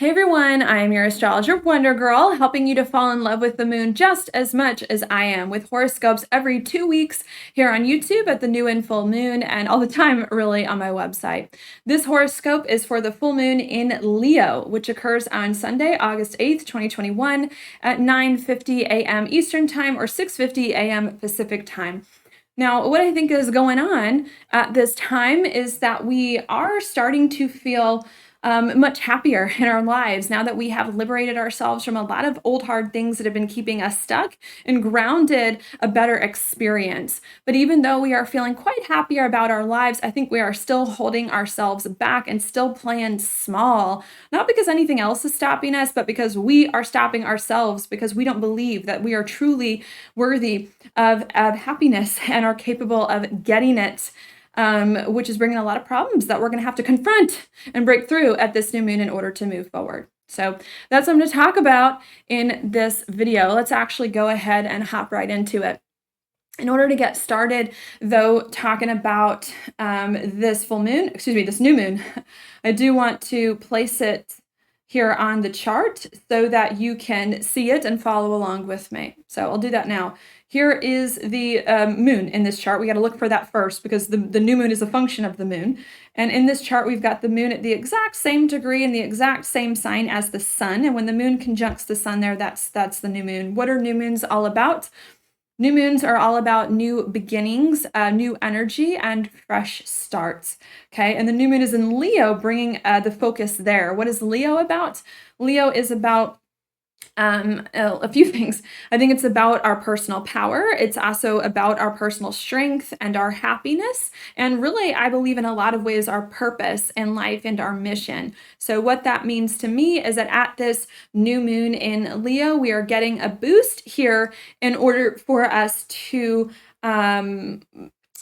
Hey everyone, I'm your astrologer Wonder Girl, helping you to fall in love with the moon just as much as I am, with horoscopes every 2 weeks here on YouTube at the new and full moon, and all the time really on my website. This horoscope is for the full moon in Leo, which occurs on Sunday, August 8th, 2021 at 9:50 a.m. Eastern Time or 6:50 a.m. Pacific Time. Now, what I think is going on at this time is that we are starting to feel much happier in our lives now that we have liberated ourselves from a lot of old hard things that have been keeping us stuck and grounded a better experience. But even though we are feeling quite happier about our lives, I think we are still holding ourselves back and still playing small, not because anything else is stopping us, but because we are stopping ourselves because we don't believe that we are truly worthy of happiness and are capable of getting it. Which is bringing a lot of problems that we're going to have to confront and break through at this new moon in order to move forward. So that's what I'm going to talk about in this video. Let's actually go ahead and hop right into it. In order to get started, though, talking about this new moon, I do want to place it here on the chart so that you can see it and follow along with me. So I'll do that now. Here is the moon in this chart. We got to look for that first because the new moon is a function of the moon. And in this chart, we've got the moon at the exact same degree and the exact same sign as the sun. And when the moon conjuncts the sun there, that's the new moon. What are new moons all about? New moons are all about new beginnings, new energy, and fresh starts. Okay, and the new moon is in Leo, bringing the focus there. What is Leo about? Leo is about a few things. I think it's about our personal power. It's also about our personal strength and our happiness. And really, I believe in a lot of ways, our purpose in life and our mission. So what that means to me is that at this new moon in Leo, we are getting a boost here in order for us to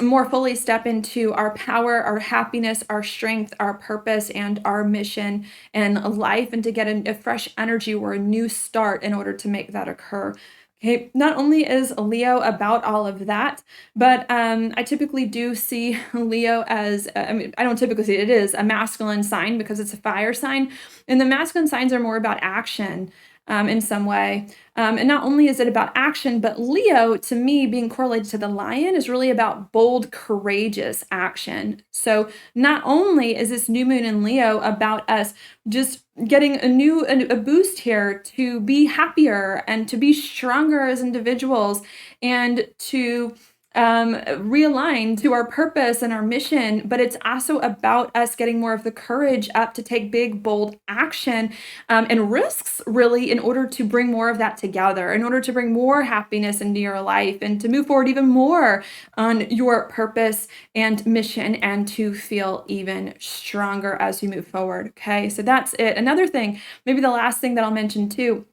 more fully step into our power, our happiness, our strength, our purpose, and our mission in life, and to get a fresh energy or a new start in order to make that occur. Okay, not only is Leo about all of that, but I typically do see Leo as, I don't typically see it, it is a masculine sign because it's a fire sign, and the masculine signs are more about action in some way. And not only is it about action, but Leo, to me, being correlated to the lion, is really about bold, courageous action. So not only is this new moon in Leo about us just getting a boost here to be happier and to be stronger as individuals and to realign to our purpose and our mission, but it's also about us getting more of the courage up to take big, bold action and risks, really, in order to bring more of that together, in order to bring more happiness into your life and to move forward even more on your purpose and mission and to feel even stronger as you move forward. Okay, so that's it. Another thing, maybe the last thing that I'll mention too,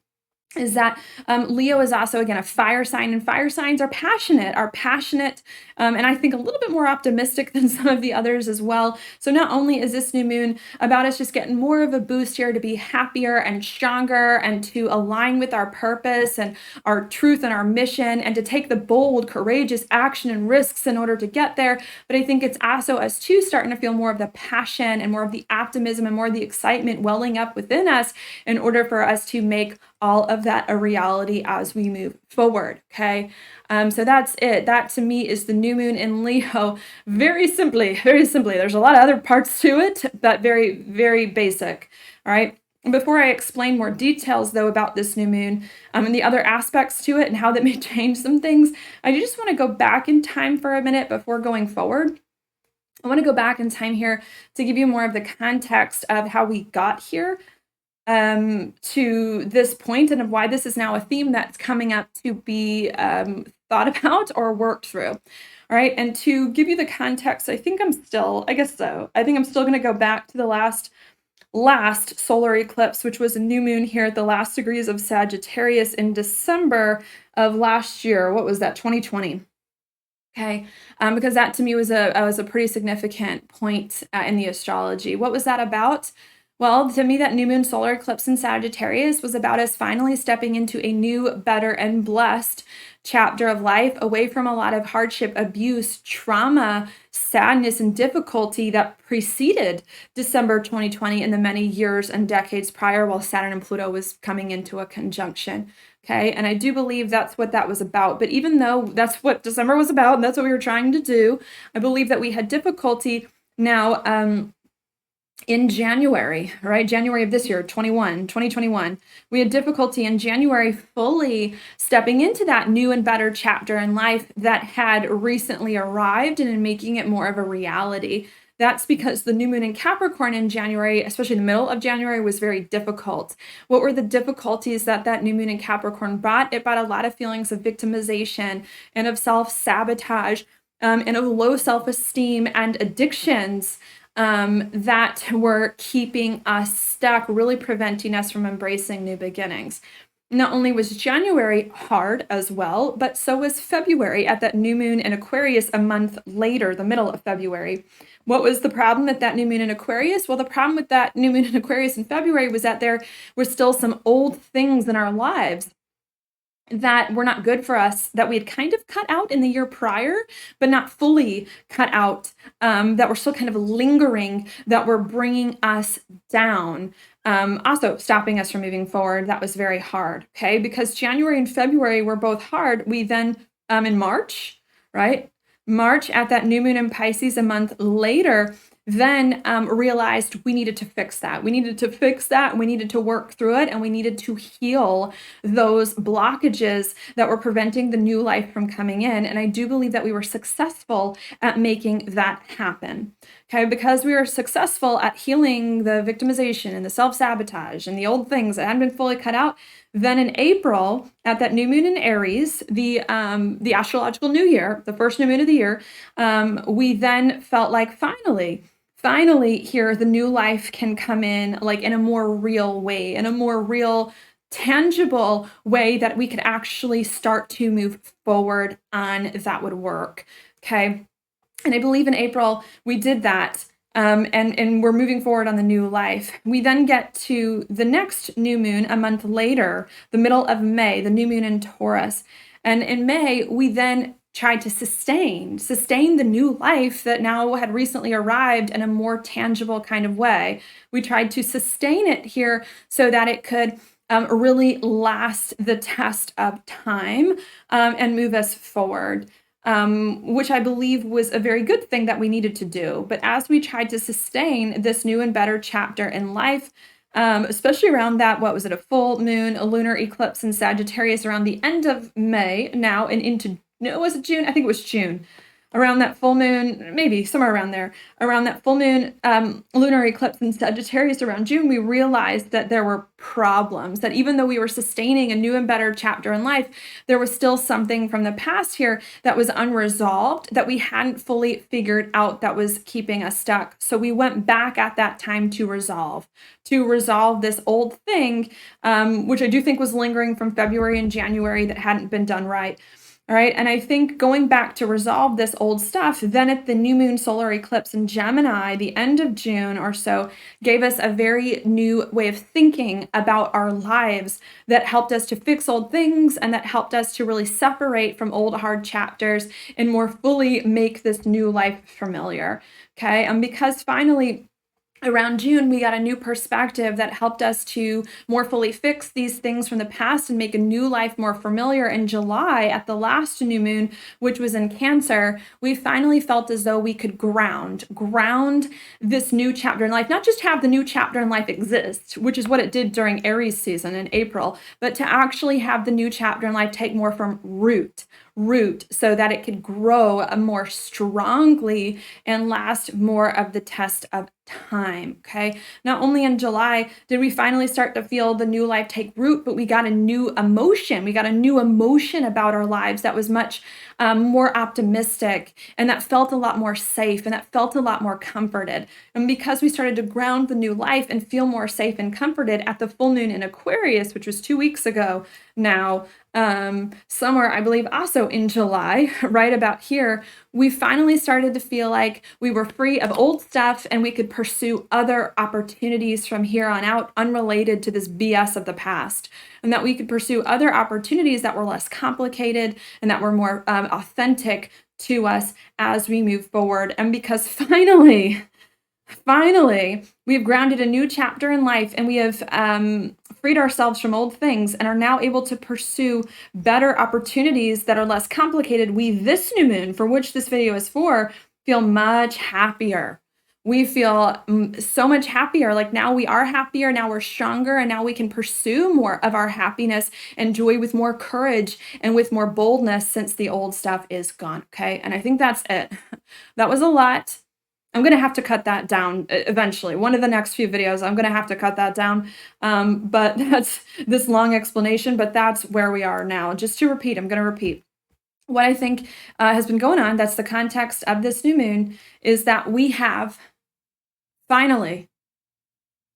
is that Leo is also, again, a fire sign, and fire signs are passionate, and I think a little bit more optimistic than some of the others as well. So not only is this new moon about us just getting more of a boost here to be happier and stronger and to align with our purpose and our truth and our mission and to take the bold, courageous action and risks in order to get there, but I think it's also us too starting to feel more of the passion and more of the optimism and more of the excitement welling up within us in order for us to make all of that a reality as we move forward. Okay, so that's it. That to me is the new moon in Leo. Very simply. There's a lot of other parts to it, but very, very basic. All right. And before I explain more details, though, about this new moon and the other aspects to it and how that may change some things, I just want to go back in time for a minute before going forward. I want to go back in time here to give you more of the context of how we got here to this point and of why this is now a theme that's coming up to be thought about or worked through. All right. And to give you the context, I think I'm still going to go back to the last solar eclipse, which was a new moon here at the last degrees of Sagittarius in December of last year. What was that? 2020. Okay. Because that to me was a pretty significant point in the astrology. What was that about? Well, to me, that new moon solar eclipse in Sagittarius was about us finally stepping into a new, better, and blessed chapter of life, away from a lot of hardship, abuse, trauma, sadness, and difficulty that preceded December 2020 and the many years and decades prior while Saturn and Pluto was coming into a conjunction. Okay. And I do believe that's what that was about. But even though that's what December was about, and that's what we were trying to do, I believe that we had difficulty now, in January, right? January of this year, 2021, we had difficulty in January fully stepping into that new and better chapter in life that had recently arrived and in making it more of a reality. That's because the new moon in Capricorn in January, especially the middle of January, was very difficult. What were the difficulties that that new moon in Capricorn brought? It brought a lot of feelings of victimization and of self-sabotage, and of low self-esteem and addictions, that were keeping us stuck, really preventing us from embracing new beginnings. Not only was January hard as well, but so was February at that new moon in Aquarius a month later, the middle of February. What was the problem with that new moon in Aquarius? Well, the problem with that new moon in Aquarius in February was that there were still some old things in our lives that were not good for us, that we had kind of cut out in the year prior, but not fully cut out, that were still kind of lingering, that were bringing us down, also stopping us from moving forward. That was very hard, okay? Because January and February were both hard. We then, in March, right? March at that new moon in Pisces a month later, then realized we needed to fix that. We needed to fix that, and we needed to work through it, and we needed to heal those blockages that were preventing the new life from coming in. And I do believe that we were successful at making that happen. Okay, because we were successful at healing the victimization and the self-sabotage and the old things that hadn't been fully cut out. Then in April, at that new moon in Aries, the astrological new year, the first new moon of the year, we then felt like finally here the new life can come in, like in a more real way, in a more real, tangible way that we could actually start to move forward on, that would work. Okay. And I believe in April we did that. And we're moving forward on the new life. We then get to the next new moon a month later, the middle of May, the new moon in Taurus. And in May, we then tried to sustain the new life that now had recently arrived in a more tangible kind of way. We tried to sustain it here so that it could really last the test of time, and move us forward. Which I believe was a very good thing that we needed to do. But as we tried to sustain this new and better chapter in life, especially around that, what was it, a full moon, a lunar eclipse in Sagittarius around the end of May now and into, no, was it June? I think it was June. Around that full moon, maybe somewhere around there, around that full moon lunar eclipse in Sagittarius around June, we realized that there were problems, that even though we were sustaining a new and better chapter in life, there was still something from the past here that was unresolved, that we hadn't fully figured out, that was keeping us stuck. So we went back at that time to resolve this old thing, which I do think was lingering from February and January that hadn't been done right. All right. And I think going back to resolve this old stuff, then at the new moon solar eclipse in Gemini, the end of June or so, gave us a very new way of thinking about our lives that helped us to fix old things and that helped us to really separate from old hard chapters and more fully make this new life familiar. Okay. And because finally, around June, we got a new perspective that helped us to more fully fix these things from the past and make a new life more familiar. In July, at the last new moon, which was in Cancer, we finally felt as though we could ground this new chapter in life, not just have the new chapter in life exist, which is what it did during Aries season in April, but to actually have the new chapter in life take more from root so that it could grow more strongly and last more of the test of time. Okay. Not only in July did we finally start to feel the new life take root, but we got a new emotion. We got a new emotion about our lives that was much more optimistic, and that felt a lot more safe, and that felt a lot more comforted. And because we started to ground the new life and feel more safe and comforted at the full moon in Aquarius, which was 2 weeks ago now, Somewhere, I believe, also in July, right about here, we finally started to feel like we were free of old stuff and we could pursue other opportunities from here on out, unrelated to this BS of the past, and that we could pursue other opportunities that were less complicated and that were more authentic to us as we move forward. And because finally, we've grounded a new chapter in life and we have freed ourselves from old things and are now able to pursue better opportunities that are less complicated. We, this new moon, for which this video is for, feel much happier. We feel so much happier. Like now we are happier, now we're stronger, and now we can pursue more of our happiness and joy with more courage and with more boldness since the old stuff is gone. Okay. And I think that's it. That was a lot. I'm gonna have to cut that down eventually. One of the next few videos, I'm gonna have to cut that down. But that's this long explanation, but that's where we are now. Just to repeat, I'm gonna repeat. What I think has been going on, that's the context of this new moon, is that we have finally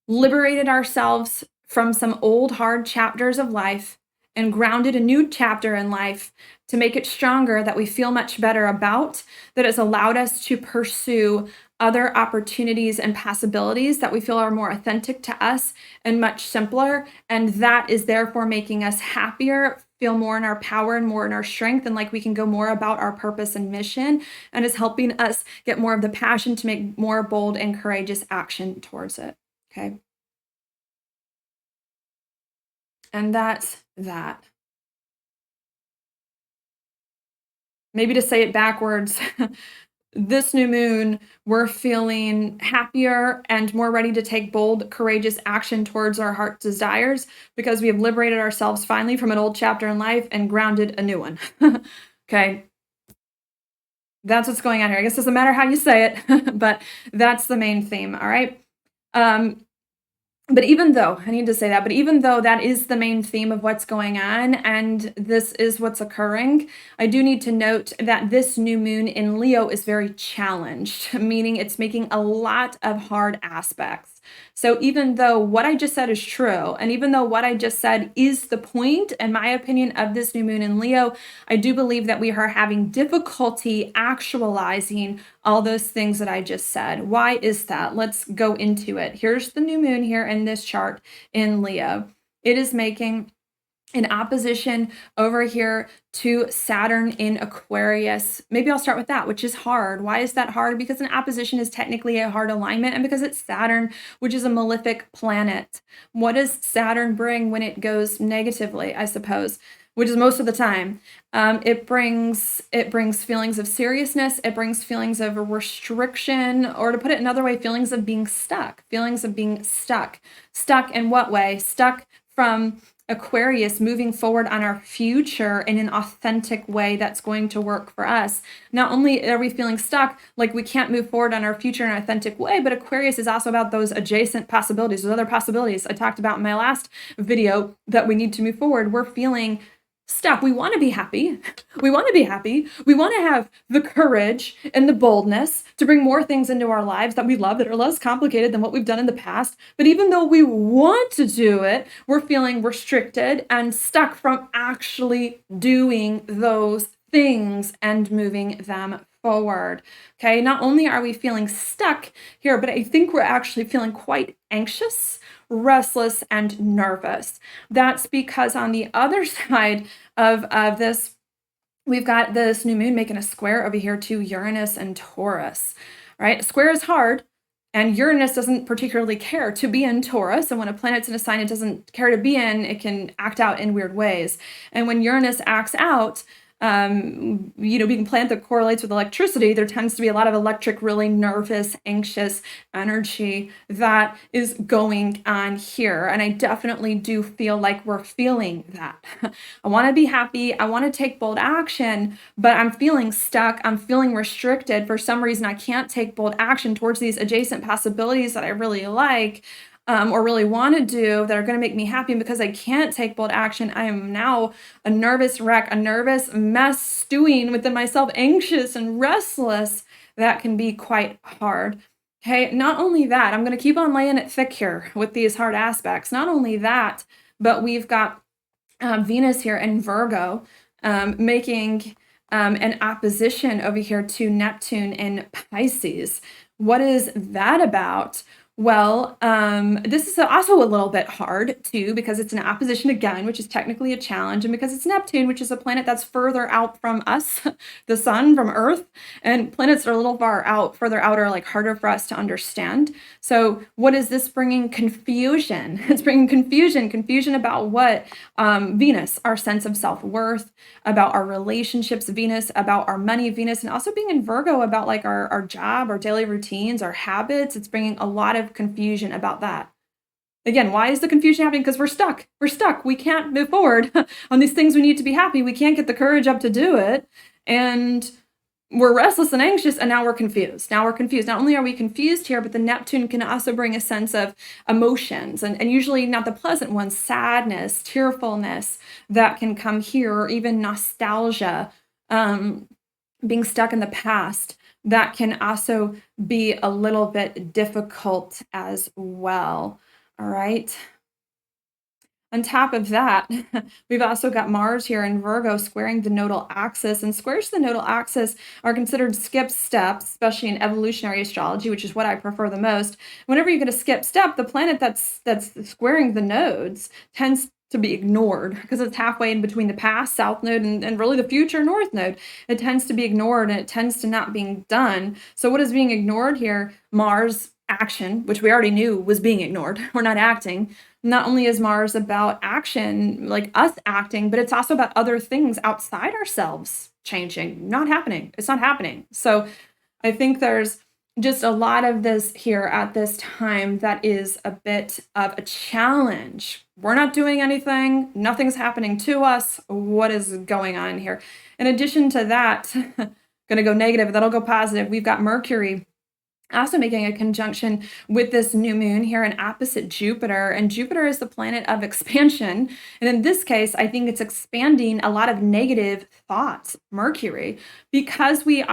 liberated ourselves from some old hard chapters of life and grounded a new chapter in life to make it stronger, that we feel much better about, that has allowed us to pursue other opportunities and possibilities that we feel are more authentic to us and much simpler. And that is therefore making us happier, feel more in our power and more in our strength, and like we can go more about our purpose and mission, and is helping us get more of the passion to make more bold and courageous action towards it. Okay. And that's that. Maybe to say it backwards, this new moon, we're feeling happier and more ready to take bold, courageous action towards our heart desires because we have liberated ourselves finally from an old chapter in life and grounded a new one. Okay. That's what's going on here. I guess it doesn't matter how you say it, but that's the main theme. All right. Um, but even though, I need to say that, but even though that is the main theme of what's going on and this is what's occurring, I do need to note that this new moon in Leo is very challenged, meaning it's making a lot of hard aspects. So even though what I just said is true, and even though what I just said is the point, in my opinion, of this new moon in Leo, I do believe that we are having difficulty actualizing all those things that I just said. Why is that? Let's go into it. Here's the new moon here in this chart in Leo. It is making an opposition over here to Saturn in Aquarius. Maybe I'll start with that, which is hard. Why is that hard? Because an opposition is technically a hard alignment, and because it's Saturn, which is a malefic planet. What does Saturn bring when it goes negatively, I suppose? Which is most of the time. It brings feelings of seriousness. It brings feelings of restriction, or to put it another way, feelings of being stuck. Feelings of being stuck. Stuck in what way? Stuck from Aquarius moving forward on our future in an authentic way that's going to work for us. Not only are we feeling stuck, like we can't move forward on our future in an authentic way, but Aquarius is also about those adjacent possibilities, those other possibilities I talked about in my last video that we need to move forward. We're feeling stuck. We want to be happy. We want to be happy. We want to have the courage and the boldness to bring more things into our lives that we love, that are less complicated than what we've done in the past. But even though we want to do it, we're feeling restricted and stuck from actually doing those things and moving them forward. Okay. Not only are we feeling stuck here, but I think we're actually feeling quite anxious, restless, and nervous. That's because on the other side of this, we've got this new moon making a square over here to Uranus and Taurus, right? A square is hard, and Uranus doesn't particularly care to be in Taurus. And when a planet's in a sign it doesn't care to be in, it can act out in weird ways. And when Uranus acts out, being a planet that correlates with electricity, there tends to be a lot of electric, really nervous, anxious energy that is going on here. And I definitely do feel like we're feeling that. I want to be happy. I want to take bold action, but I'm feeling stuck. I'm feeling restricted. For some reason, I can't take bold action towards these adjacent possibilities that I really like. Or really want to do, that are going to make me happy. And because I can't take bold action, I am now a nervous wreck, a nervous mess stewing within myself, anxious and restless. That can be quite hard. Okay, not only that, I'm going to keep on laying it thick here with these hard aspects. Not only that, but we've got Venus here in Virgo, making an opposition over here to Neptune in Pisces. What is that about? Well, this is also a little bit hard too, because it's an opposition again, which is technically a challenge, and because it's Neptune, which is a planet that's further out from us, the sun from Earth, and planets are a little further out are like harder for us to understand. So, what is this bringing? Confusion. It's bringing confusion about what? Venus, our sense of self worth, about our relationships, Venus, about our money, Venus, and also being in Virgo about like our job, our daily routines, our habits. It's bringing a lot of confusion about that. Again, why is the confusion happening? Because we're stuck. We're stuck. We can't move forward on these things we need to be happy. We can't get the courage up to do it. And we're restless and anxious, and now we're confused. Now we're confused. Not only are we confused here, but the Neptune can also bring a sense of emotions, and usually not the pleasant ones, sadness, tearfulness that can come here, or even nostalgia, being stuck in the past. That can also be a little bit difficult as well. All right. On top of that, we've also got Mars here in Virgo squaring the nodal axis, and squares to the nodal axis are considered skip steps, especially in evolutionary astrology, which is what I prefer the most. Whenever you get a skip step, the planet that's squaring the nodes tends to be ignored because it's halfway in between the past, south node, and really the future, north node. It tends to be ignored, and it tends to not being done. So what is being ignored here? Mars action, which we already knew was being ignored. We're not acting. Not only is Mars about action, like us acting, but it's also about other things outside ourselves changing, not happening. It's not happening. So I think there's just a lot of this here at this time that is a bit of a challenge. We're not doing anything, nothing's happening to us. What is going on here? In addition to that, going to go negative, that'll go positive. We've got Mercury also making a conjunction with this new moon here in opposite Jupiter. And Jupiter is the planet of expansion. And in this case, I think it's expanding a lot of negative thoughts, Mercury, because we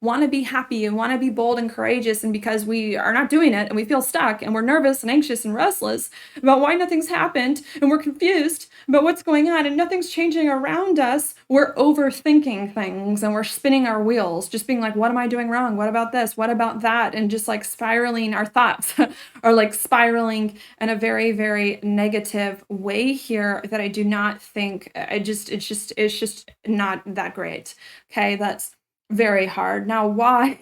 want to be happy and want to be bold and courageous. And because we are not doing it and we feel stuck and we're nervous and anxious and restless about why nothing's happened, and we're confused about what's going on and nothing's changing around us, we're overthinking things and we're spinning our wheels, just being like, what am I doing wrong? What about this? What about that? And just like spiraling, our thoughts are like spiraling in a very, very negative way here that I do not think, it's just not that great. Okay, that's very hard. Now, why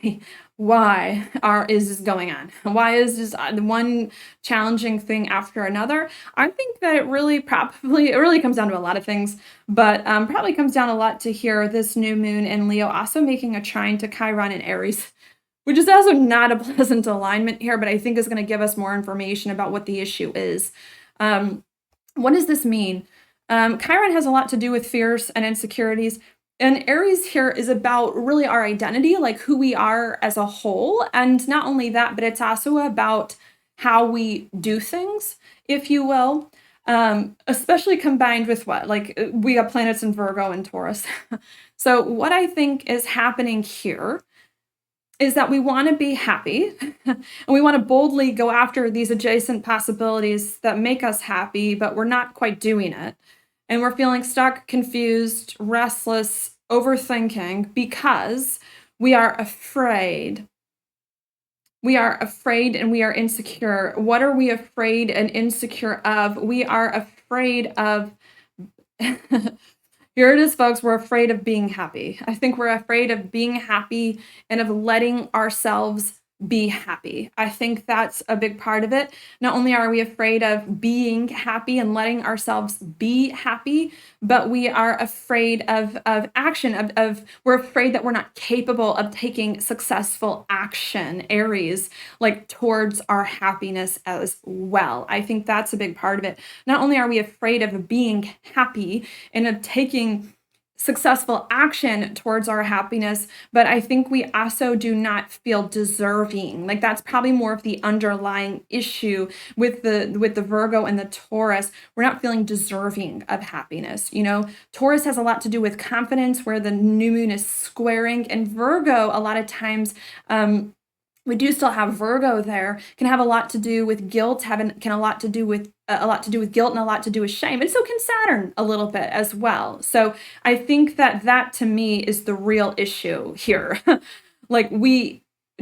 is this going on? Why is this one challenging thing after another? I think that it really comes down to a lot of things, but probably comes down a lot to here this new moon in Leo also making a trine to Chiron and Aries, which is also not a pleasant alignment here, but I think is going to give us more information about what the issue is. What does this mean? Chiron has a lot to do with fears and insecurities. And Aries here is about really our identity, like who we are as a whole. And not only that, but it's also about how we do things, if you will, especially combined with what? Like we got planets in Virgo and Taurus. So what I think is happening here is that we want to be happy and we want to boldly go after these adjacent possibilities that make us happy, but we're not quite doing it. And we're feeling stuck, confused, restless, overthinking because we are afraid. We are afraid and we are insecure. What are we afraid and insecure of? We are afraid of, here it is, folks, we're afraid of being happy. I think we're afraid of being happy and of letting ourselves be happy. I think that's a big part of it. Not only are we afraid of being happy and letting ourselves be happy, but we are afraid of action, we're afraid that we're not capable of taking successful action, Aries, like towards our happiness as well. I think that's a big part of it. Not only are we afraid of being happy and of taking successful action towards our happiness, but I think we also do not feel deserving. Like that's probably more of the underlying issue with the Virgo and the Taurus. We're not feeling deserving of happiness. You know, Taurus has a lot to do with confidence, where the new moon is squaring, and Virgo a lot of times we do still have Virgo there, can have a lot to do with guilt, can a lot to do with a lot to do with guilt and a lot to do with shame. And so can Saturn a little bit as well. So I think that to me is the real issue here. Like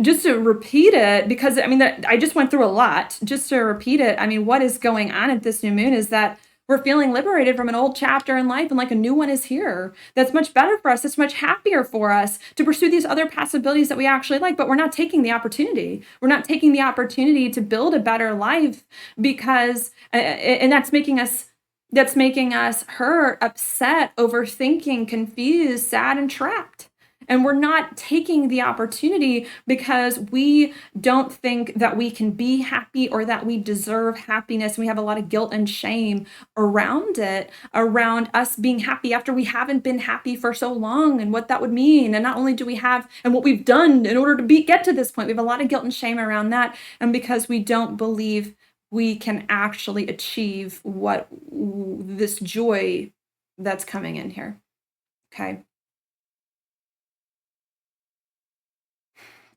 just to repeat it, because I mean, I just went through a lot. Just to repeat it, I mean, what is going on at this new moon is that we're feeling liberated from an old chapter in life and like a new one is here. That's much better for us. That's much happier for us to pursue these other possibilities that we actually like, but we're not taking the opportunity. We're not taking the opportunity to build a better life because, and that's making us hurt, upset, overthinking, confused, sad, and trapped. And we're not taking the opportunity because we don't think that we can be happy or that we deserve happiness. We have a lot of guilt and shame around it, around us being happy after we haven't been happy for so long and what that would mean. And not only do we have, and what we've done in order to get to this point, we have a lot of guilt and shame around that. And because we don't believe we can actually achieve what this joy that's coming in here. Okay.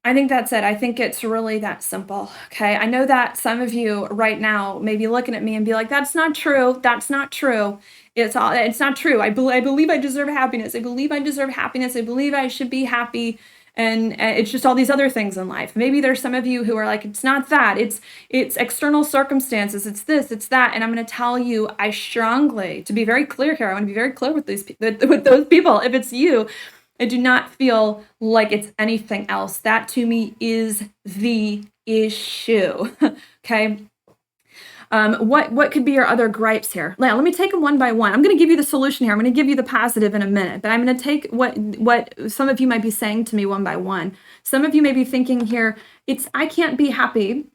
I think that's it. I think it's really that simple. Okay. I know that some of you right now may be looking at me and be like, that's not true. That's not true. It's not true. I believe I deserve happiness. I believe I deserve happiness. I believe I should be happy. And it's just all these other things in life. Maybe there's some of you who are like, it's not that. It's external circumstances. It's this, it's that. And I'm going to tell you, I strongly, to be very clear here, I want to be very clear with with those people. If it's you, I do not feel like it's anything else. That to me is the issue. Okay. What could be your other gripes here? Now, let me take them one by one. I'm going to give you the solution here. I'm going to give you the positive in a minute, but I'm going to take what some of you might be saying to me one by one. Some of you may be thinking here, I can't be happy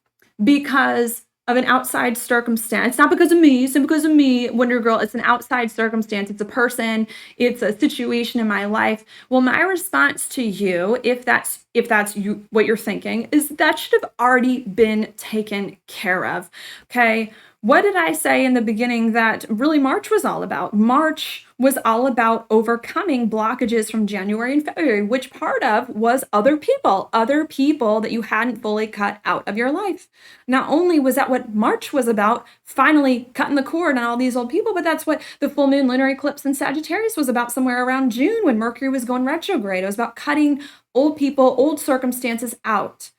because of an outside circumstance. It's not because of me. It's not because of me, Wonder Girl. It's an outside circumstance. It's a person. It's a situation in my life. Well, my response to you, if that's you, what you're thinking, is that should have already been taken care of. Okay. What did I say in the beginning that really March was all about? March was all about overcoming blockages from January and February, which part of was other people that you hadn't fully cut out of your life. Not only was that what March was about, finally cutting the cord on all these old people, but that's what the full moon lunar eclipse in Sagittarius was about somewhere around June when Mercury was going retrograde. It was about cutting old people, old circumstances out.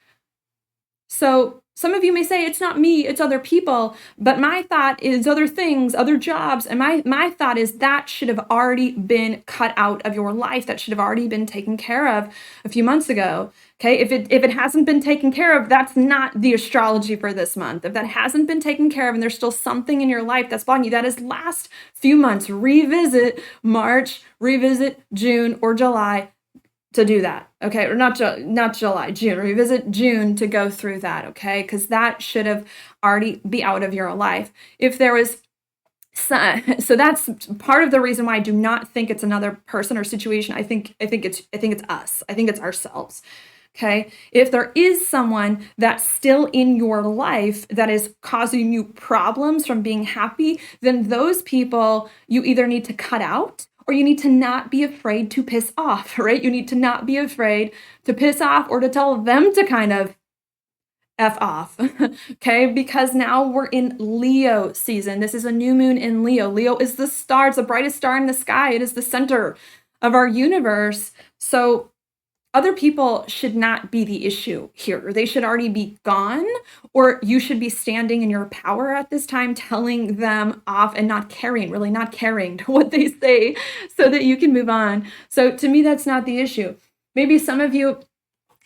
So some of you may say, it's not me, it's other people, but my thought is other things, other jobs, and my thought is that should have already been cut out of your life. That should have already been taken care of a few months ago. Okay, if it hasn't been taken care of, that's not the astrology for this month. If that hasn't been taken care of and there's still something in your life that's blocking you, that is last few months. Revisit March, revisit June or July to do that, okay? Or not July, June. Revisit June to go through that, okay? Because that should have already be out of your life. If there was, so that's part of the reason why I do not think it's another person or situation. I think it's us. I think it's ourselves. Okay. If there is someone that's still in your life that is causing you problems from being happy, then those people you either need to cut out or you need to not be afraid to piss off, right? You need to not be afraid to piss off or to tell them to kind of F off, okay? Because now we're in Leo season. This is a new moon in Leo. Leo is the star. It's the brightest star in the sky. It is the center of our universe. So other people should not be the issue here. They should already be gone, or you should be standing in your power at this time, telling them off and not caring to what they say so that you can move on. So to me, that's not the issue. Maybe some of you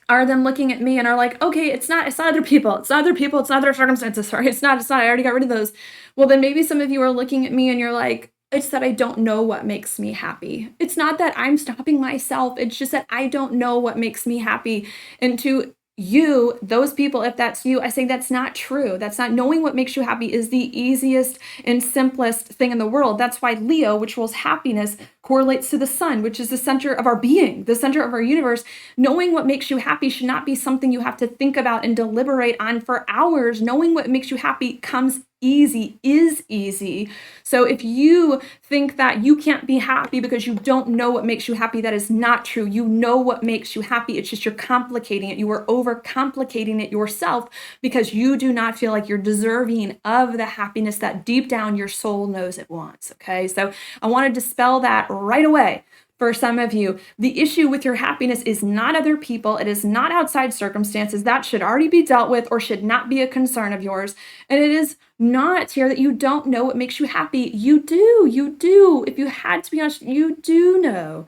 are then looking at me and are like, okay, it's not other people. It's not other circumstances. Sorry, it's not, I already got rid of those. Well, then maybe some of you are looking at me and you're like, it's that I don't know what makes me happy. It's not that I'm stopping myself. It's just that I don't know what makes me happy. And to you, those people, if that's you, I say that's not true. That's not knowing what makes you happy is the easiest and simplest thing in the world. That's why Leo, which rules happiness, correlates to the sun, which is the center of our being, the center of our universe. Knowing what makes you happy should not be something you have to think about and deliberate on for hours. Knowing what makes you happy comes easy is easy. So if you think that you can't be happy because you don't know what makes you happy, that is not true. You know what makes you happy. It's just you're complicating it. You are overcomplicating it yourself because you do not feel like you're deserving of the happiness that deep down your soul knows it wants. Okay. So I want to dispel that right away. For some of you, the issue with your happiness is not other people. It is not outside circumstances. That should already be dealt with or should not be a concern of yours. And it is not here that you don't know what makes you happy. You do. You do. If you had to be honest, you do know.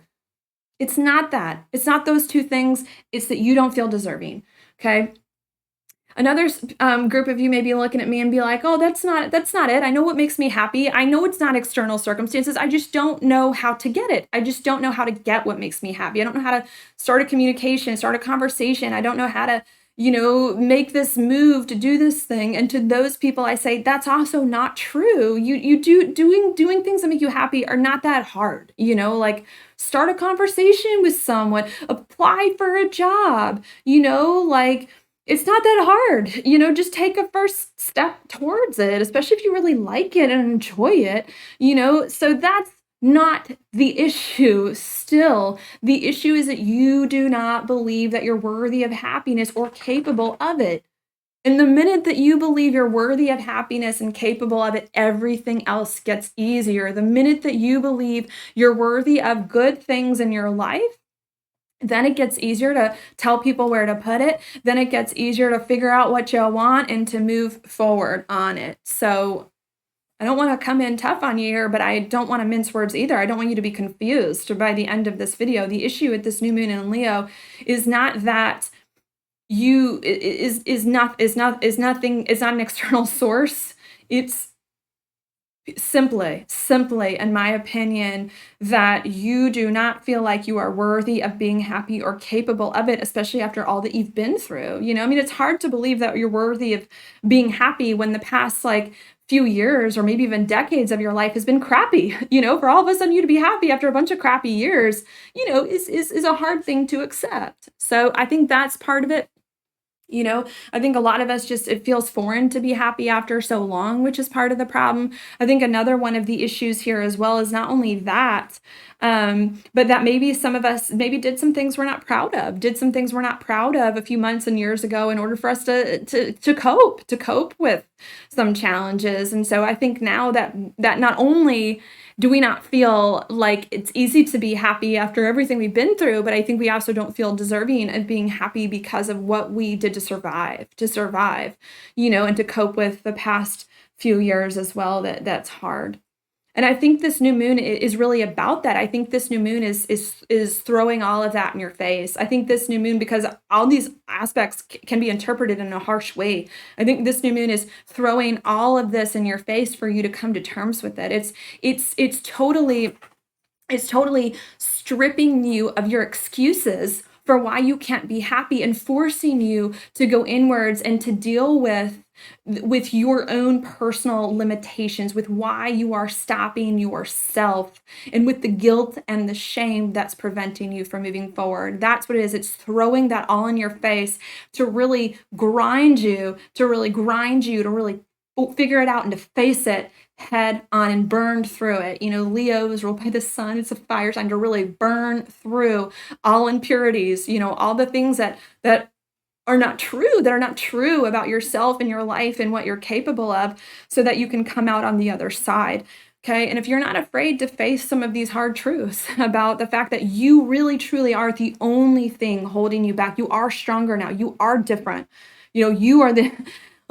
It's not that. It's not those two things. It's that you don't feel deserving. Okay. Another group of you may be looking at me and be like, oh, that's not it. I know what makes me happy. I know it's not external circumstances. I just don't know how to get it. I just don't know how to get what makes me happy. I don't know how to start a communication, start a conversation. I don't know how to, make this move to do this thing. And to those people, I say, that's also not true. Doing things that make you happy are not that hard. Like start a conversation with someone, apply for a job, like, it's not that hard, just take a first step towards it, especially if you really like it and enjoy it, so that's not the issue. Still, the issue is that you do not believe that you're worthy of happiness or capable of it. And the minute that you believe you're worthy of happiness and capable of it, everything else gets easier. The minute that you believe you're worthy of good things in your life, then it gets easier to tell people where to put it. Then it gets easier to figure out what you want and to move forward on it. So I don't want to come in tough on you here, but I don't want to mince words either. I don't want you to be confused by the end of this video. The issue with this new moon in Leo is not that you is nothing, it's not an external source. It's simply, in my opinion, that you do not feel like you are worthy of being happy or capable of it, especially after all that you've been through. It's hard to believe that you're worthy of being happy when the past few years or maybe even decades of your life has been crappy. For all of a sudden you to be happy after a bunch of crappy years, is a hard thing to accept. So I think that's part of it. I think a lot of us it feels foreign to be happy after so long, which is part of the problem. I think another one of the issues here as well is not only that, but that maybe some of us maybe did some things we're not proud of, a few months and years ago in order for us to cope with some challenges. And so I think now that not only do we not feel like it's easy to be happy after everything we've been through, but I think we also don't feel deserving of being happy because of what we did to survive, and to cope with the past few years as well. That's hard. And I think this new moon is really about that. I think this new moon is throwing all of that in your face. I think this new moon, because all these aspects can be interpreted in a harsh way, I think this new moon is throwing all of this in your face for you to come to terms with it. It's totally stripping you of your excuses for why you can't be happy and forcing you to go inwards and to deal with your own personal limitations, with why you are stopping yourself, and with the guilt and the shame that's preventing you from moving forward. That's what it is. It's throwing that all in your face to really grind you, to really figure it out and to face it head on and burn through it. Leo is ruled by the sun. It's a fire sign, to really burn through all impurities, all the things that are not true about yourself and your life and what you're capable of, so that you can come out on the other side. Okay. And if you're not afraid to face some of these hard truths about the fact that you really truly are the only thing holding you back, you are stronger now. You are different. You are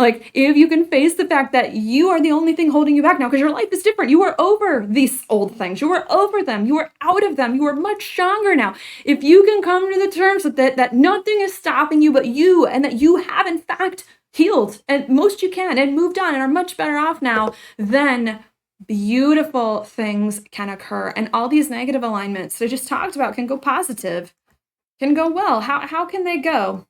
if you can face the fact that you are the only thing holding you back now, because your life is different. You are over these old things. You are over them. You are out of them. You are much stronger now. If you can come to the terms with it, that nothing is stopping you but you, and that you have in fact healed, and most you can, and moved on and are much better off now, then beautiful things can occur. And all these negative alignments that I just talked about can go positive, can go well. How can they go?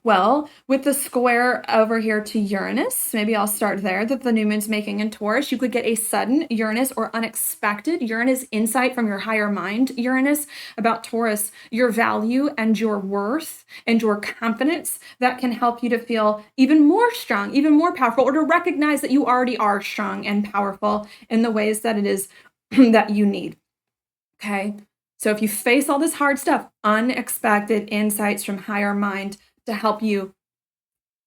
Well, with the square over here to Uranus, maybe I'll start there that the new moon's making in Taurus. You could get a sudden Uranus or unexpected Uranus insight from your higher mind, Uranus, about Taurus, your value and your worth and your confidence that can help you to feel even more strong, even more powerful, or to recognize that you already are strong and powerful in the ways that it is that you need. Okay. So if you face all this hard stuff, unexpected insights from higher mind to help you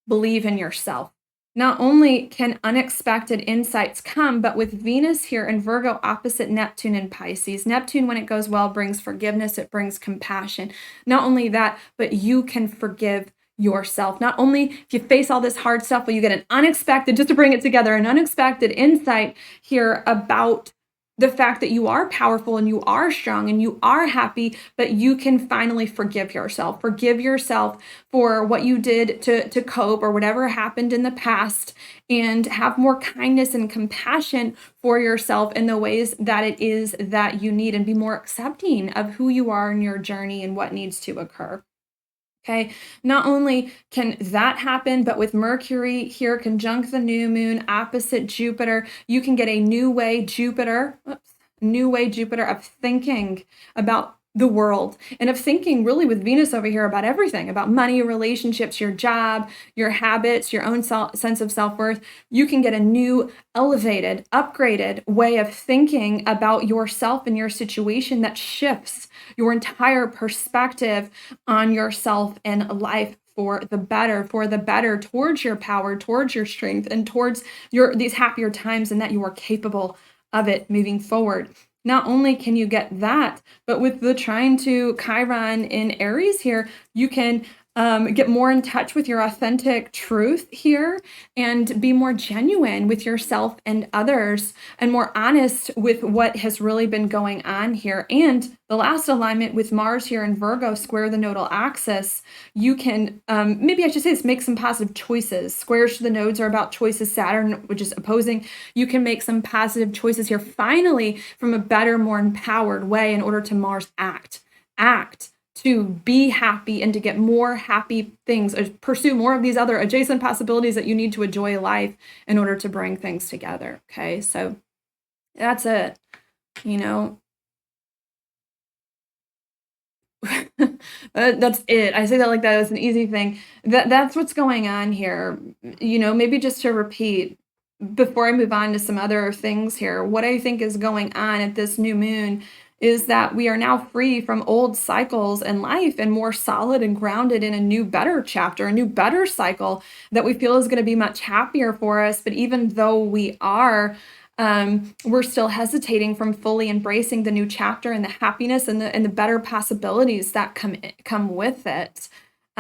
believe in yourself. Not only can unexpected insights come, but with Venus here in Virgo opposite Neptune in Pisces, Neptune, when it goes well, brings forgiveness, it brings compassion. Not only that, but you can forgive yourself. Not only if you face all this hard stuff, but you get an unexpected, just to bring it together, an unexpected insight here about the fact that you are powerful and you are strong and you are happy, but you can finally forgive yourself. Forgive yourself for what you did to cope or whatever happened in the past, and have more kindness and compassion for yourself in the ways that it is that you need, and be more accepting of who you are in your journey and what needs to occur. Okay, not only can that happen, but with Mercury here conjunct the new moon opposite Jupiter, you can get a new way Jupiter of thinking about the world, and of thinking really with Venus over here about everything, about money, relationships, your job, your habits, your own sense of self-worth. You can get a new, elevated, upgraded way of thinking about yourself and your situation that shifts your entire perspective on yourself and life for the better, towards your power, towards your strength, and towards your these happier times, and that you are capable of it moving forward. Not only can you get that, but with the trine to Chiron in Aries here, you can get more in touch with your authentic truth here, and be more genuine with yourself and others, and more honest with what has really been going on here. And the last alignment with Mars here in Virgo, square the nodal axis, you can, maybe I should say this, make some positive choices. Squares to the nodes are about choices. Saturn, which is opposing, you can make some positive choices here, finally, from a better, more empowered way, in order to Mars act to be happy and to get more happy things, pursue more of these other adjacent possibilities that you need to enjoy life in order to bring things together. Okay, so that's it. You know, that's it. I say that like that as an easy thing. That's what's going on here. Maybe just to repeat before I move on to some other things here, what I think is going on at this new moon is that we are now free from old cycles in life, and more solid and grounded in a new, better chapter, a new, better cycle that we feel is going to be much happier for us. But even though we are, we're still hesitating from fully embracing the new chapter and the happiness and the better possibilities that come with it,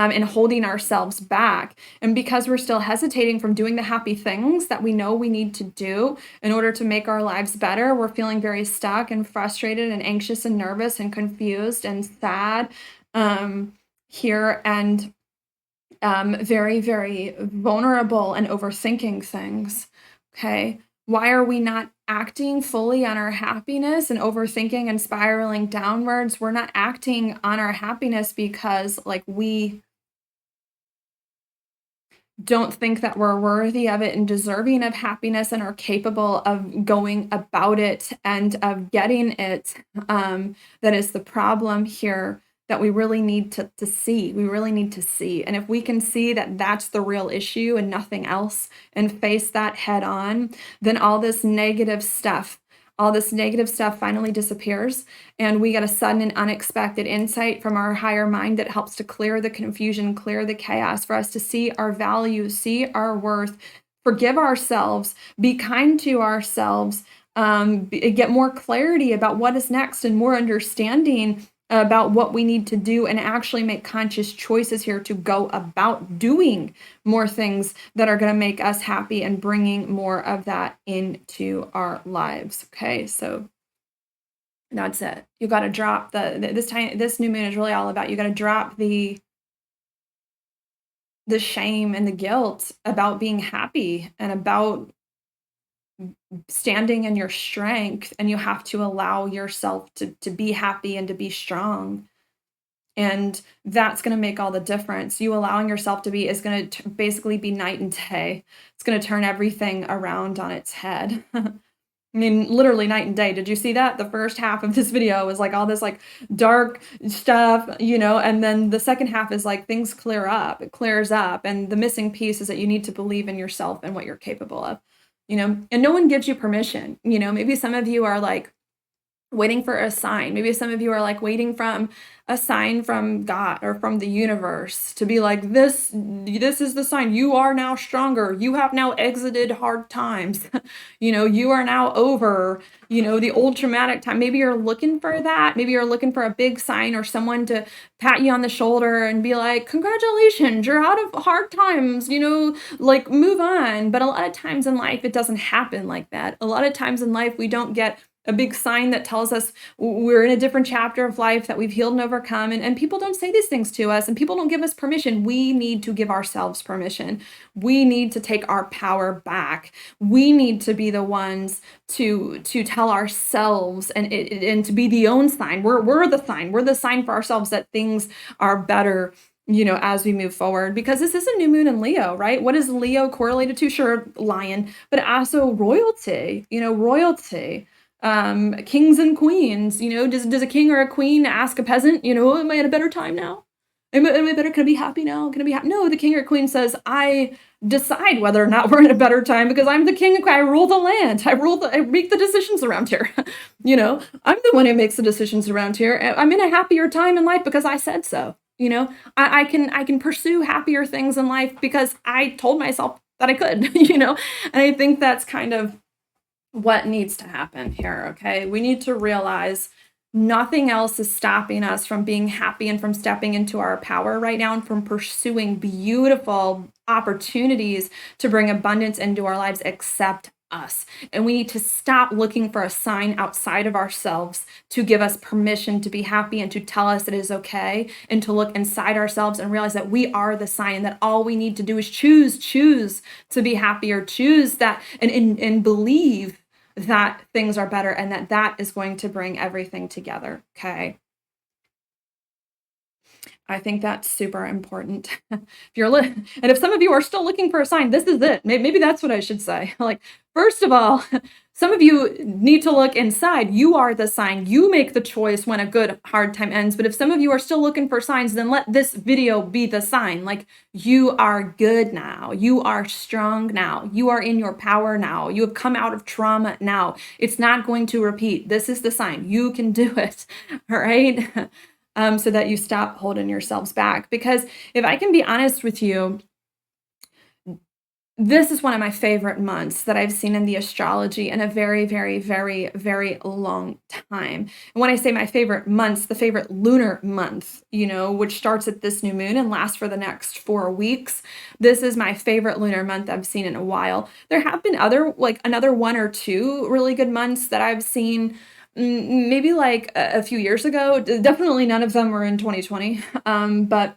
and holding ourselves back. And because we're still hesitating from doing the happy things that we know we need to do in order to make our lives better, we're feeling very stuck and frustrated and anxious and nervous and confused and sad, here, and very, very vulnerable and overthinking things. Okay. Why are we not acting fully on our happiness and overthinking and spiraling downwards? We're not acting on our happiness because, like, we don't think that we're worthy of it and deserving of happiness and are capable of going about it and of getting it. That is the problem here that we really need to see. We really need to see. And if we can see that that's the real issue and nothing else, and face that head on, then all this negative stuff finally disappears, and we get a sudden and unexpected insight from our higher mind that helps to clear the confusion, clear the chaos, for us to see our value, see our worth, forgive ourselves, be kind to ourselves, get more clarity about what is next, and more understanding about what we need to do, and actually make conscious choices here to go about doing more things that are going to make us happy, and bringing more of that into our lives. Okay, so that's it. You got to drop this new moon is really all about, you got to drop the shame and the guilt about being happy and about standing in your strength, and you have to allow yourself to be happy and to be strong. And that's going to make all the difference. You allowing yourself to be is going to basically be night and day. It's going to turn everything around on its head. I mean, literally night and day. Did you see that? The first half of this video was like all this like dark stuff, and then the second half is like things clear up, it clears up. And the missing piece is that you need to believe in yourself and what you're capable of, and no one gives you permission. Maybe some of you are like waiting for a sign. Maybe some of you are like waiting from a sign from God or from the universe to be like, this is the sign. You are now stronger. You have now exited hard times. You are now over, the old traumatic time. Maybe you're looking for that. Maybe you're looking for a big sign or someone to pat you on the shoulder and be like, congratulations, you're out of hard times, like move on. But a lot of times in life, it doesn't happen like that. A lot of times in life, we don't get a big sign that tells us we're in a different chapter of life, that we've healed and overcome. And people don't say these things to us, and people don't give us permission. We need to give ourselves permission. We need to take our power back. We need to be the ones to tell ourselves and to be the own sign. We're the sign. We're the sign for ourselves that things are better, as we move forward, because this is a new moon in Leo, right? What is Leo correlated to? Sure, lion, but also royalty, royalty. Kings and queens, does a king or a queen ask a peasant, am I at a better time now? Am I better? Can I be happy now? Can I be happy? No, the king or queen says, I decide whether or not we're in a better time because I'm the king. I rule the land. I make the decisions around here. I'm the one who makes the decisions around here. I'm in a happier time in life because I said so. I can pursue happier things in life because I told myself that I could, and I think that's kind of what needs to happen here, okay? We need to realize nothing else is stopping us from being happy and from stepping into our power right now and from pursuing beautiful opportunities to bring abundance into our lives except us. And we need to stop looking for a sign outside of ourselves to give us permission to be happy and to tell us it is okay, and to look inside ourselves and realize that we are the sign, and that all we need to do is choose to be happier, choose that and believe that things are better, and that is going to bring everything together. Okay. I think that's super important. And if some of you are still looking for a sign, this is it. Maybe that's what I should say. Like, first of all, some of you need to look inside. You are the sign. You make the choice when a good hard time ends. But if some of you are still looking for signs, then let this video be the sign. Like, you are good now. You are strong now. You are in your power now. You have come out of trauma now. It's not going to repeat. This is the sign. You can do it. All right. So that you stop holding yourselves back. Because if I can be honest with you, this is one of my favorite months that I've seen in the astrology in a very, very, very, very long time. And when I say my favorite months, the favorite lunar month, which starts at this new moon and lasts for the next 4 weeks. This is my favorite lunar month I've seen in a while. There have been another 1 or 2 really good months that I've seen, maybe like a few years ago. Definitely none of them were in 2020, but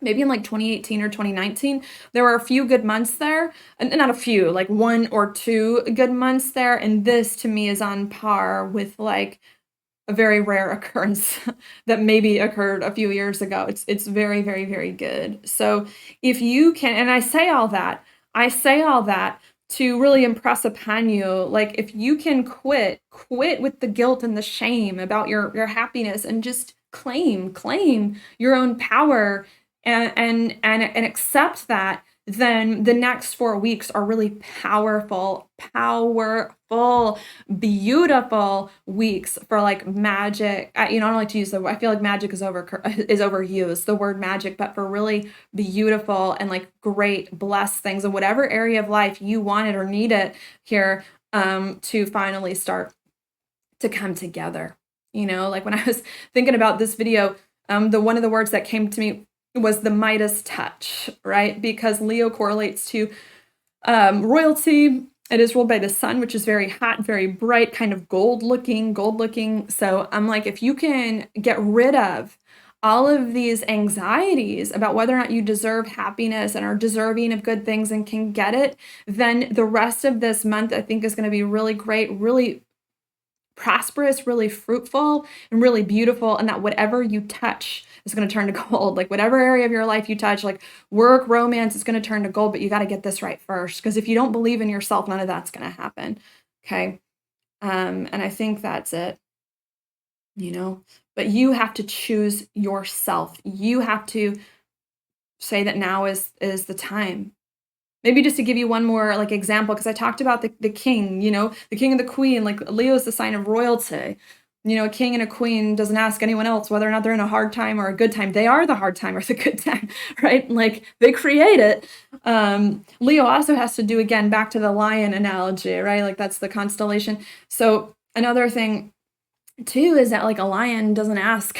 maybe in like 2018 or 2019, there were a few good months there, and not a few, like 1 or 2 good months there. And this to me is on par with like a very rare occurrence that maybe occurred a few years ago. It's very, very, very good. So if you can, and I say all that to really impress upon you, like, if you can quit with the guilt and the shame about your happiness and just claim your own power and accept that, then the next 4 weeks are really powerful, beautiful weeks for like magic. I don't like to use I feel like magic is overused, the word magic, but for really beautiful and like great blessed things in whatever area of life you want it or need it here, to finally start to come together. Like when I was thinking about this video, one of the words that came to me was the Midas touch, right? Because Leo correlates to royalty. It is ruled by the sun, which is very hot, very bright, kind of gold looking. So I'm like, if you can get rid of all of these anxieties about whether or not you deserve happiness and are deserving of good things and can get it, then the rest of this month I think is going to be really great, really prosperous, really fruitful, and really beautiful, and that whatever you touch is going to turn to gold. Like whatever area of your life you touch, like work, romance, it's going to turn to gold, but you got to get this right first. Because if you don't believe in yourself, none of that's going to happen. Okay. And I think that's it, but you have to choose yourself. You have to say that now is the time. Maybe just to give you one more like example, because I talked about the king, the king and the queen, like Leo is the sign of royalty. A king and a queen doesn't ask anyone else whether or not they're in a hard time or a good time. They are the hard time or the good time, right? Like they create it. Leo also has to do, again, back to the lion analogy, right? Like that's the constellation. So another thing too is that like a lion doesn't ask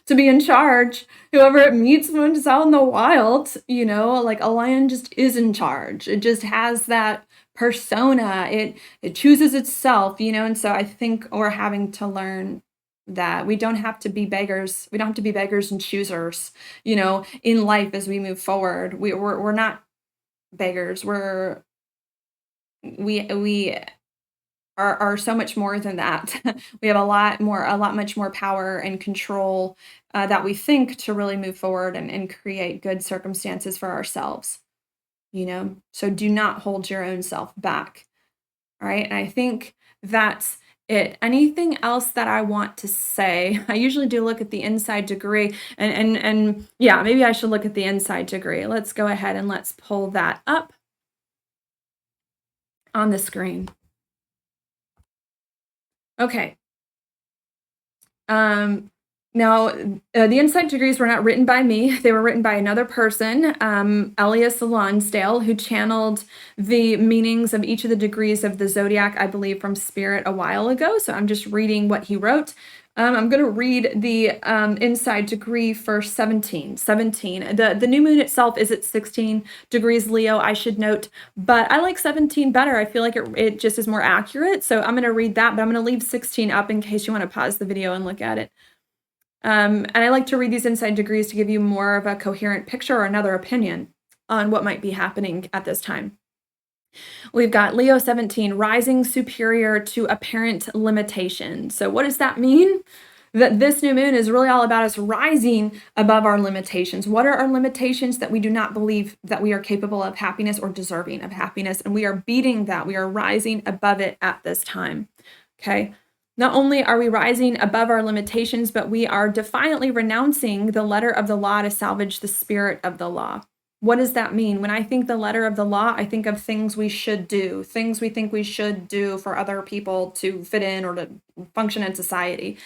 to be in charge. Whoever it meets when it's out in the wild, like a lion just is in charge. It just has that persona. It chooses itself, and so I think we're having to learn that we don't have to be beggars. We don't have to be beggars and choosers, in life as we move forward. We're not beggars. We are so much more than that. We have a lot much more power and control that we think to really move forward and create good circumstances for ourselves, So do not hold your own self back. All right. And I think that's it. Anything else that I want to say? I usually do look at the inside degree and yeah, maybe I should look at the inside degree. Let's go ahead and let's pull that up on the screen. Okay. Now, the inside degrees were not written by me. They were written by another person, Elias Lonsdale, who channeled the meanings of each of the degrees of the zodiac, I believe, from Spirit a while ago. So I'm just reading what he wrote. I'm going to read the inside degree for 17. The new moon itself is at 16 degrees Leo, I should note, but I like 17 better. I feel like it just is more accurate. So I'm going to read that, but I'm going to leave 16 up in case you want to pause the video and look at it. And I like to read these inside degrees to give you more of a coherent picture or another opinion on what might be happening at this time. We've got Leo 17, rising superior to apparent limitation. So what does that mean? That this new moon is really all about us rising above our limitations. What are our limitations? That we do not believe that we are capable of happiness or deserving of happiness. And we are beating that. We are rising above it at this time. Okay. Not only are we rising above our limitations, but we are defiantly renouncing the letter of the law to salvage the spirit of the law. What does that mean? When I think the letter of the law, I think of things we should do, things we think we should do for other people to fit in or to function in society.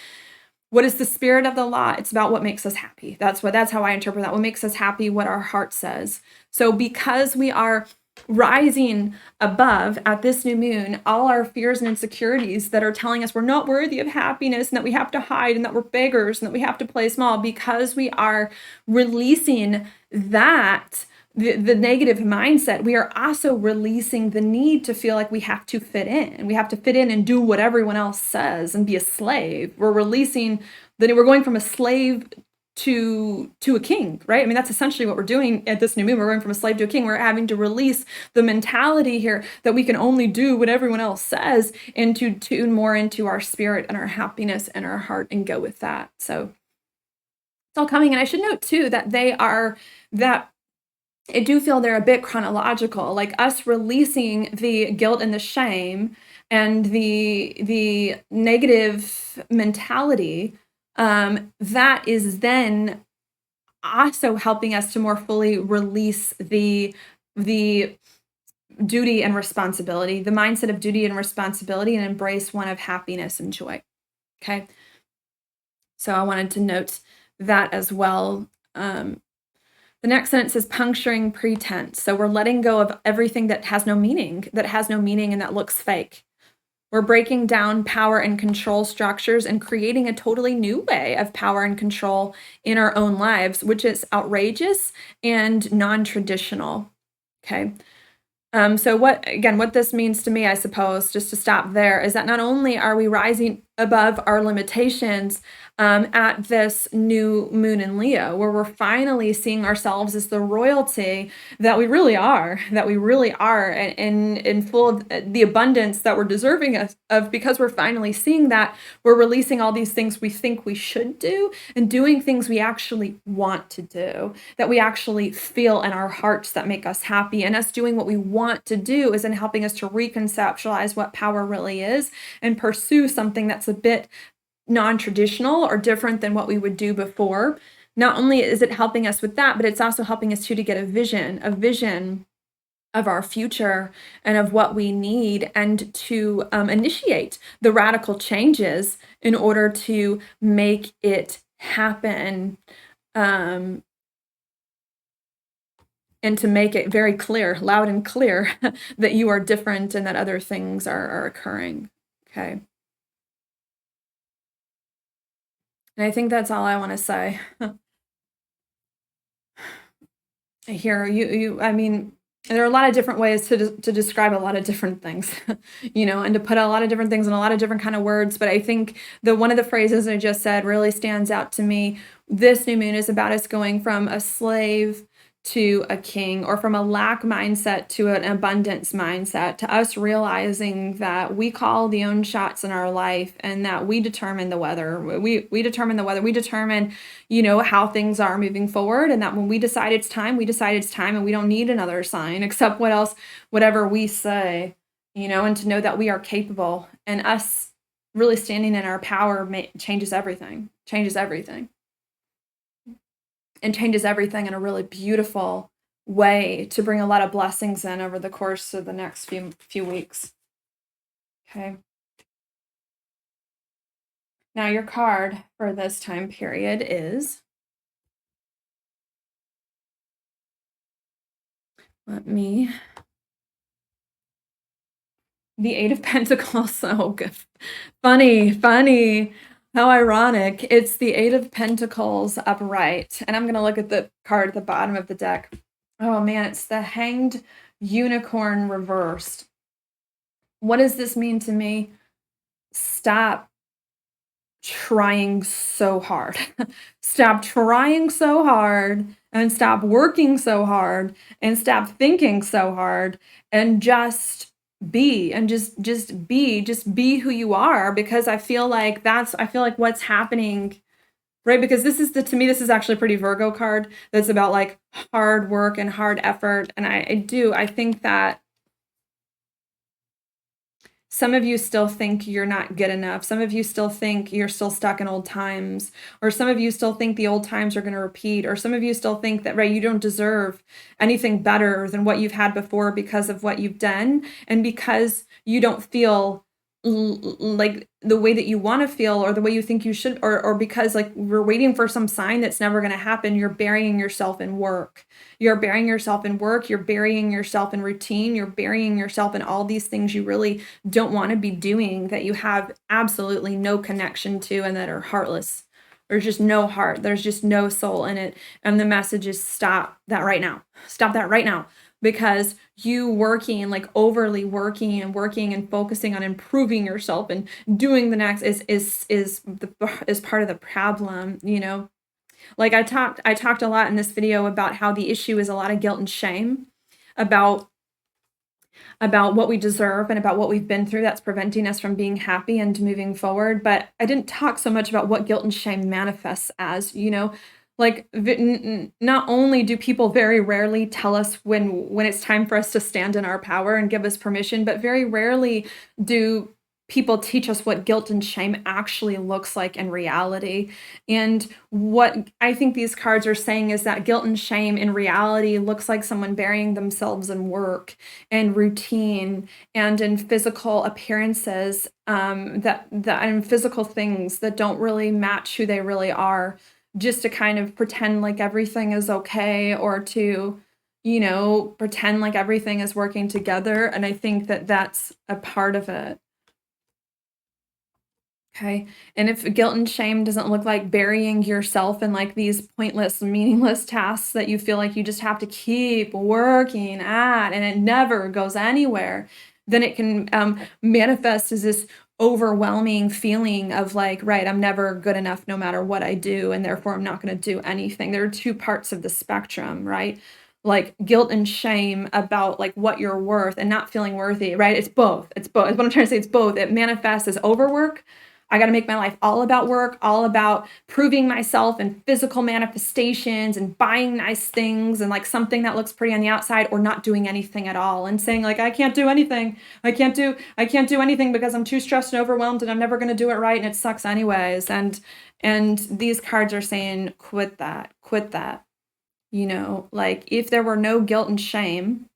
What is the spirit of the law? It's about what makes us happy. That's how I interpret that. What makes us happy, what our heart says. So because we are rising above at this new moon, all our fears and insecurities that are telling us we're not worthy of happiness and that we have to hide and that we're beggars and that we have to play small, because we are releasing that, the negative mindset, we are also releasing the need to feel like we have to fit in. We have to fit in and do what everyone else says and be a slave. We're releasing that we're going from a slave to a king, right? I mean, that's essentially what we're doing at this new moon. We're going from a slave to a king. We're having to release the mentality here that we can only do what everyone else says and to tune more into our spirit and our happiness and our heart and go with that. So it's all coming. And I should note too that I do feel they're a bit chronological, like us releasing the guilt and the shame and the negative mentality. That is then also helping us to more fully release the duty and responsibility, the mindset of duty and responsibility, and embrace one of happiness and joy. Okay. So I wanted to note that as well. The next sentence is puncturing pretense. So we're letting go of everything that has no meaning and that looks fake. We're breaking down power and control structures and creating a totally new way of power and control in our own lives, which is outrageous and non-traditional. Okay. So what this means to me, I suppose, just to stop there, is that not only are we rising above our limitations, at this new moon in Leo, where we're finally seeing ourselves as the royalty that we really are, and in full of the abundance that we're deserving of, because we're finally seeing that we're releasing all these things we think we should do and doing things we actually want to do, that we actually feel in our hearts that make us happy. And us doing what we want to do is in helping us to reconceptualize what power really is and pursue something that's a bit non-traditional or different than what we would do before. Not only is it helping us with that, but it's also helping us to get a vision of our future and of what we need, and to initiate the radical changes in order to make it happen, and to make it very clear, loud and clear, that you are different and that other things are occurring. Okay. And I think that's all I want to say. Here, I mean, there are a lot of different ways to describe a lot of different things, and to put a lot of different things in a lot of different kind of words. But I think one of the phrases I just said really stands out to me. This new moon is about us going from a slave to a king, or from a lack mindset to an abundance mindset, to us realizing that we call the own shots in our life, and that we determine the weather. We determine the weather. We determine, how things are moving forward, and that when we decide it's time, we decide it's time, and we don't need another sign except whatever we say, and to know that we are capable, and us really standing in our power changes everything. And changes everything in a really beautiful way to bring a lot of blessings in over the course of the next few weeks. Okay. Now your card for this time period is, the Eight of Pentacles. So good. Funny. How ironic. It's the Eight of Pentacles upright. And I'm going to look at the card at the bottom of the deck. Oh man, it's the Hanged Unicorn reversed. What does this mean to me? Stop trying so hard. Stop trying so hard, and stop working so hard, and stop thinking so hard, and just be, and just be who you are. Because I feel like what's happening, right? Because to me this is actually a pretty Virgo card that's about like hard work and hard effort. And I think that some of you still think you're not good enough. Some of you still think you're still stuck in old times, or some of you still think the old times are going to repeat, or some of you still think that, right, you don't deserve anything better than what you've had before because of what you've done, and because you don't feel like the way that you want to feel, or the way you think you should, or because like we're waiting for some sign that's never going to happen. You're burying yourself in work. You're burying yourself in routine. You're burying yourself in all these things you really don't want to be doing, that you have absolutely no connection to, and that are heartless. There's just no heart. There's just no soul in it. And the message is stop that right now. Stop that right now. Because you working, like overly working and focusing on improving yourself and doing the next is part of the problem, Like I talked a lot in this video about how the issue is a lot of guilt and shame about what we deserve and about what we've been through that's preventing us from being happy and moving forward. But I didn't talk so much about what guilt and shame manifests as, like not only do people very rarely tell us when it's time for us to stand in our power and give us permission, but very rarely do people teach us what guilt and shame actually looks like in reality. And what I think these cards are saying is that guilt and shame in reality looks like someone burying themselves in work and routine and in physical appearances, that in physical things that don't really match who they really are, just to kind of pretend like everything is okay, or to, pretend like everything is working together. And I think that that's a part of it. Okay. And if guilt and shame doesn't look like burying yourself in like these pointless, meaningless tasks that you feel like you just have to keep working at and it never goes anywhere, then it can manifest as this overwhelming feeling of like, right, I'm never good enough no matter what I do, and therefore I'm not going to do anything. There are two parts of the spectrum, right? Like guilt and shame about like what you're worth and not feeling worthy, right? It's both. It's both. What I'm trying to say, it's both. It manifests as overwork. I got to make my life all about work, all about proving myself and physical manifestations and buying nice things and like something that looks pretty on the outside, or not doing anything at all and saying like, I can't do anything. I can't do anything because I'm too stressed and overwhelmed and I'm never going to do it right and it sucks anyways. And these cards are saying quit that. Quit that. Like if there were no guilt and shame,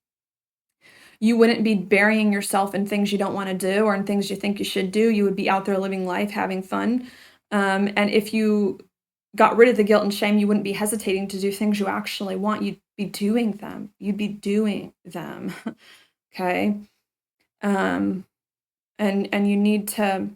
you wouldn't be burying yourself in things you don't want to do or in things you think you should do. You would be out there living life, having fun. And if you got rid of the guilt and shame, you wouldn't be hesitating to do things you actually want. You'd be doing them. You'd be doing them. Okay. And you need to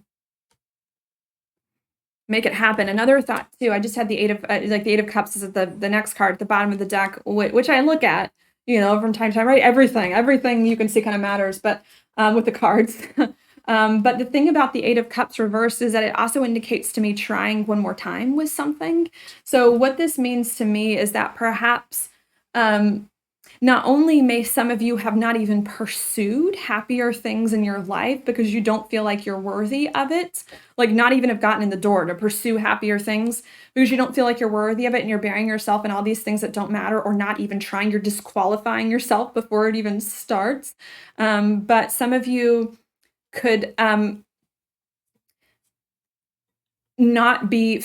make it happen. Another thought too, I just had the the 8 of Cups is at the next card at the bottom of the deck, which I look at, from time to time, right? Everything you can see kind of matters, but with the cards. But the thing about the 8 of Cups reversed is that it also indicates to me trying one more time with something. So what this means to me is that perhaps not only may some of you have not even pursued happier things in your life because you don't feel like you're worthy of it, like not even have gotten in the door to pursue happier things because you don't feel like you're worthy of it and you're burying yourself in all these things that don't matter, or not even trying, you're disqualifying yourself before it even starts. But some of you could not be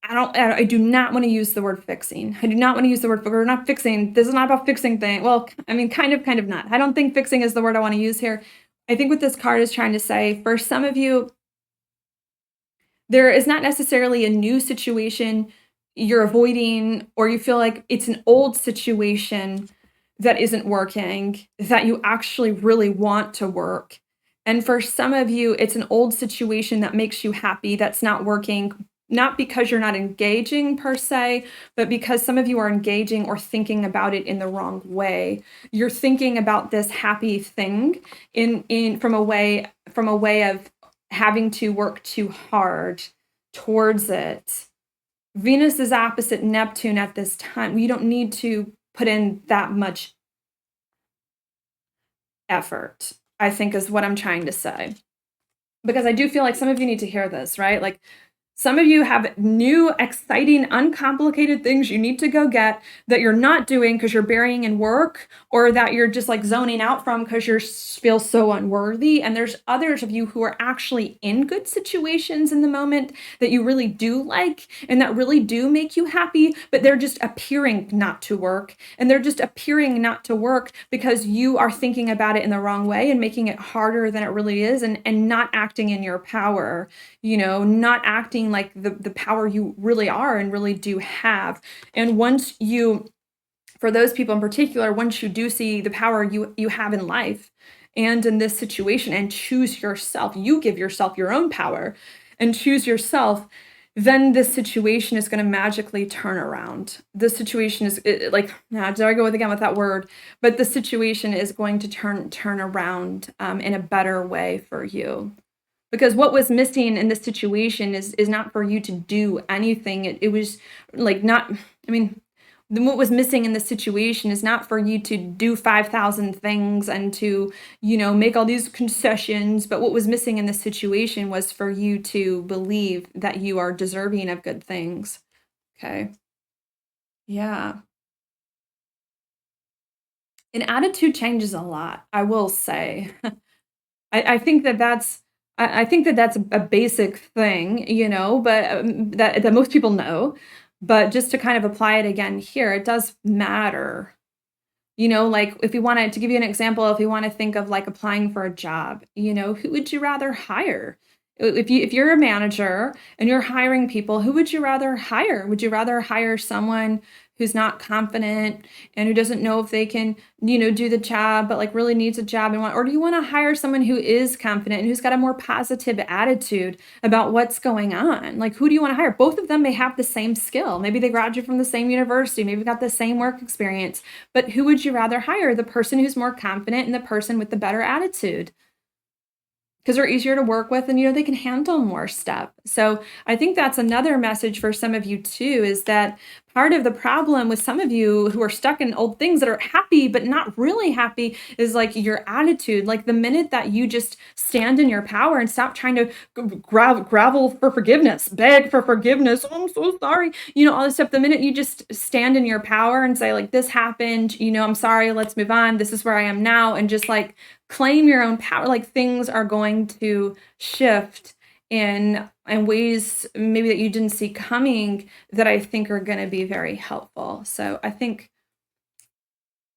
I do not want to use the word fixing. I do not want to use the word, we're not fixing. This is not about fixing things. Well, I mean, kind of not. I don't think fixing is the word I want to use here. I think what this card is trying to say, for some of you, there is not necessarily a new situation you're avoiding, or you feel like it's an old situation that isn't working, that you actually really want to work. And for some of you, it's an old situation that makes you happy, that's not working, not because you're not engaging per se, but because some of you are engaging or thinking about it in the wrong way. You're thinking about this happy thing from a way of having to work too hard towards it. Venus is opposite Neptune at this time. You don't need to put in that much effort, I think, is what I'm trying to say. Because I do feel like some of you need to hear this, right? Like, some of you have new, exciting, uncomplicated things you need to go get that you're not doing because you're burying in work, or that you're just like zoning out from because you feel so unworthy. And there's others of you who are actually in good situations in the moment that you really do like and that really do make you happy, but they're just appearing not to work. And they're just appearing not to work because you are thinking about it in the wrong way and making it harder than it really is, and not acting in your power, not acting like the power you really are and really do have. And once you, for those people in particular, once you do see the power you have in life and in this situation, and choose yourself, you give yourself your own power and choose yourself, then this situation is going to magically turn around. This situation is like, now did I go again with that word? But the situation is going to turn around in a better way for you. Because what was missing in this situation is not for you to do anything. It was like not, I mean, what was missing in this situation is not for you to do 5,000 things and to, make all these concessions. But what was missing in this situation was for you to believe that you are deserving of good things. Okay. Yeah. And attitude changes a lot, I will say. I think that's I think that that's a basic thing, but that most people know. But just to kind of apply it again here, it does matter. Like if you wanted to give you an example, if you want to think of like applying for a job, who would you rather hire? If you're a manager and you're hiring people, who would you rather hire? Would you rather hire someone who's not confident and who doesn't know if they can, do the job, but like really needs a job or do you want to hire someone who is confident and who's got a more positive attitude about what's going on? Like, who do you want to hire? Both of them may have the same skill. Maybe they graduated from the same university, maybe got the same work experience, but who would you rather hire? The person who's more confident and the person with the better attitude? because they're easier to work with and they can handle more stuff. So I think that's another message for some of you too, is that part of the problem with some of you who are stuck in old things that are happy but not really happy is like your attitude. Like the minute that you just stand in your power and stop trying to gravel for forgiveness, beg for forgiveness, oh, I'm so sorry, all this stuff, the minute you just stand in your power and say like, this happened, I'm sorry, let's move on, this is where I am now, and just like claim your own power, like things are going to shift in ways maybe that you didn't see coming, that I think are going to be very helpful. So I think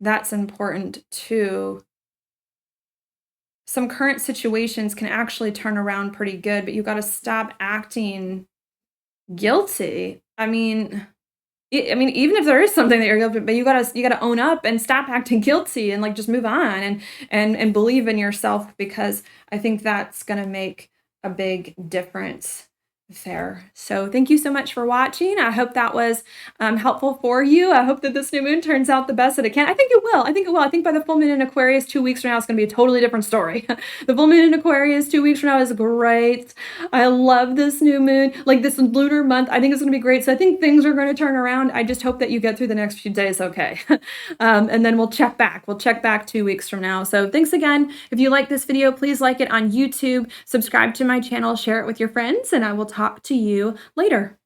that's important too. Some current situations can actually turn around pretty good, but you got to stop acting guilty. I mean, even if there is something that you're guilty, but you gotta own up and stop acting guilty and like just move on and believe in yourself, because I think that's gonna make a big difference there. So thank you so much for watching. I hope that was helpful for you. I hope that this new moon turns out the best that it can. I think it will. I think it will. I think by the full moon in Aquarius 2 weeks from now, it's going to be a totally different story. The full moon in Aquarius 2 weeks from now is great. I love this new moon, like this lunar month. I think it's going to be great. So I think things are going to turn around. I just hope that you get through the next few days okay. And then we'll check back. We'll check back 2 weeks from now. So thanks again. If you like this video, please like it on YouTube, subscribe to my channel, share it with your friends, and I will talk to you later.